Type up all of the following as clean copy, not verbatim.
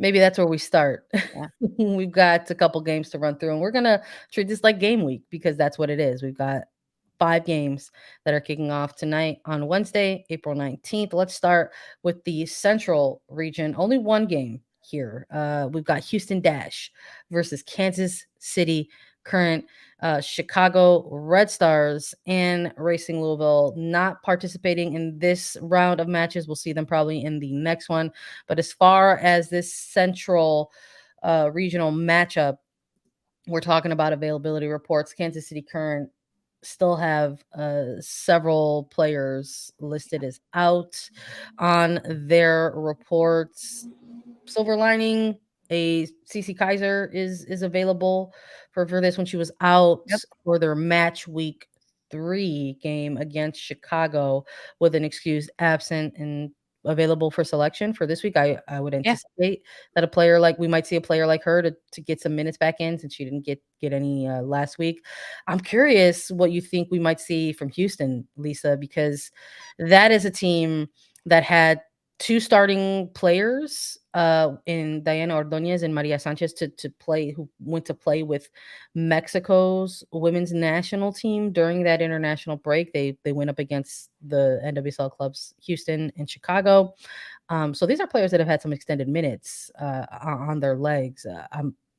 Maybe that's where we start. Yeah. We've got a couple games to run through, and we're gonna treat this like game week because that's what it is. We've got 5 games that are kicking off tonight on Wednesday, April 19th. Let's start with the Central region. Only one game here. We've got Houston Dash versus Kansas City Current. Chicago Red Stars and Racing Louisville not participating in this round of matches. We'll see them probably in the next one. But as far as this central regional matchup, we're talking about availability reports. Kansas City Current still have several players listed as out on their reports. Silver lining, a CC Kaiser is available for this when she was out Yep. for their match week 3 game against Chicago with an excused absent and available for selection for this week. I would Yeah. anticipate that a player like we might see a player like her to get some minutes back in since she didn't get any last week. I'm curious what you think we might see from Houston, Lisa, because that is a team that had 2 starting players, in Diana Ordonez and Maria Sanchez to play who went to play with Mexico's women's national team during that international break. They went up against the NWSL clubs Houston and Chicago. So these are players that have had some extended minutes on their legs.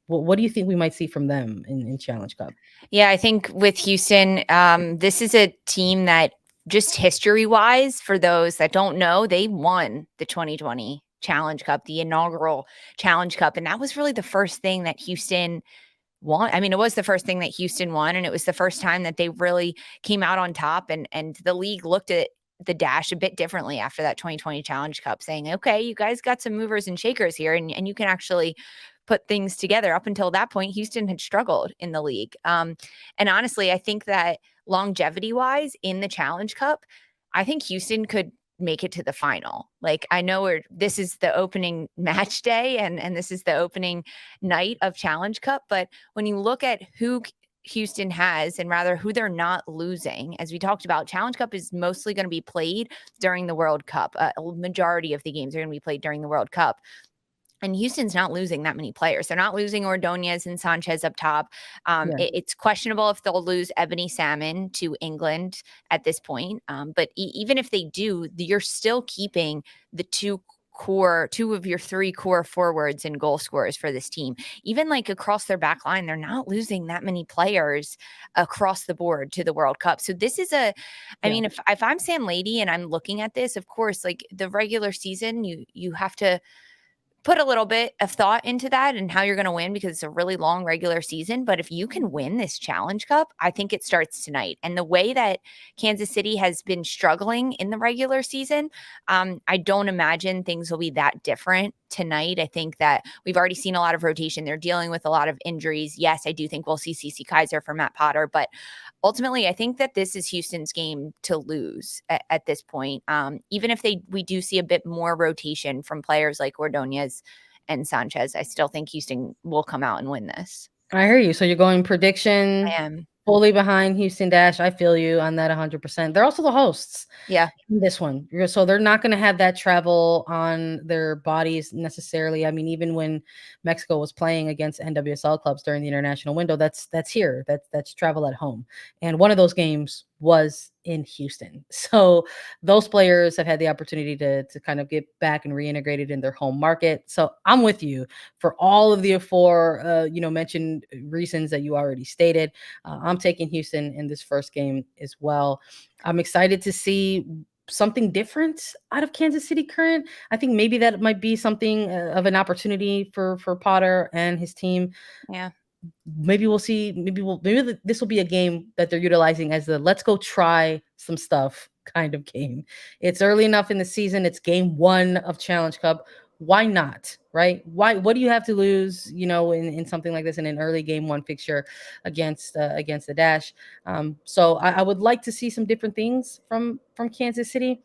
What do you think we might see from them in Challenge Cup? Yeah, I think with Houston, this is a team that just history-wise, for those that don't know, they won the 2020 Challenge Cup, the inaugural Challenge Cup, and that was really the first thing that Houston won. I mean, it was the first thing that Houston won, and it was the first time that they really came out on top, and the league looked at the Dash a bit differently after that 2020 Challenge Cup, saying, okay, you guys got some movers and shakers here, and you can actually put things together. Up until that point, Houston had struggled in the league. And honestly, I think that longevity wise in the Challenge Cup, I think Houston could make it to the final. Like, I know this is the opening match day and this is the opening night of Challenge Cup, but when you look at who Houston has and rather who they're not losing, as we talked about, Challenge Cup is mostly going to be played during the World Cup. A majority of the games are going to be played during the World Cup. And Houston's not losing that many players. They're not losing Ordonez and Sanchez up top. Yeah. It's questionable if they'll lose Ebony Salmon to England at this point. But even if they do, you're still keeping the two of your 3 core forwards and goal scorers for this team. Even like across their back line, they're not losing that many players across the board to the World Cup. So this is I mean, if I'm Sam Lady and I'm looking at this, of course, like the regular season, you have to put a little bit of thought into that and how you're going to win because it's a really long regular season. But if you can win this Challenge Cup, I think it starts tonight. And the way that Kansas City has been struggling in the regular season, I don't imagine things will be that different tonight. I think that we've already seen a lot of rotation. They're dealing with a lot of injuries. Yes, I do think we'll see CC Kaiser for Matt Potter, but ultimately, I think that this is Houston's game to lose at this point. Even if we do see a bit more rotation from players like Ordonez and Sanchez, I still think Houston will come out and win this. I hear you. So you're going prediction I am. fully behind Houston Dash. I feel you on that 100%. They're also the hosts. Yeah. In this one. So they're not going to have that travel on their bodies necessarily. I mean, even when Mexico was playing against NWSL clubs during the international window, that's here. That's travel at home. And one of those games was in Houston. So those players have had the opportunity to kind of get back and reintegrated in their home market. So I'm with you for all of the four, mentioned reasons that you already stated. I'm taking Houston in this first game as well. I'm excited to see something different out of Kansas City Current. I think maybe that might be something of an opportunity for Potter and his team. Yeah. Maybe we'll see. Maybe this will be a game that they're utilizing as the let's go try some stuff kind of game. It's early enough in the season. It's game 1 of Challenge Cup. Why not? Right? What do you have to lose, in something like this in an early game 1 fixture against the Dash? So I would like to see some different things from Kansas City,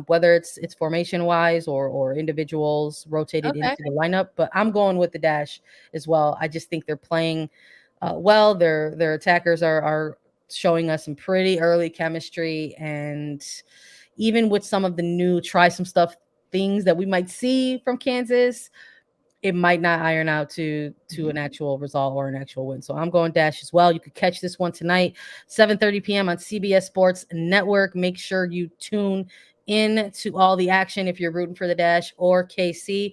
whether it's formation wise or individuals rotated Okay. into the lineup. But I'm going with the Dash as well. I just think they're playing well. Their attackers are showing us some pretty early chemistry, and even with some of the new try some stuff things that we might see from Kansas, it might not iron out to an actual result or an actual win. So I'm going Dash as well. You could catch this one tonight, 7:30 p.m. on CBS Sports Network. Make sure you tune in to all the action if you're rooting for the Dash or KC.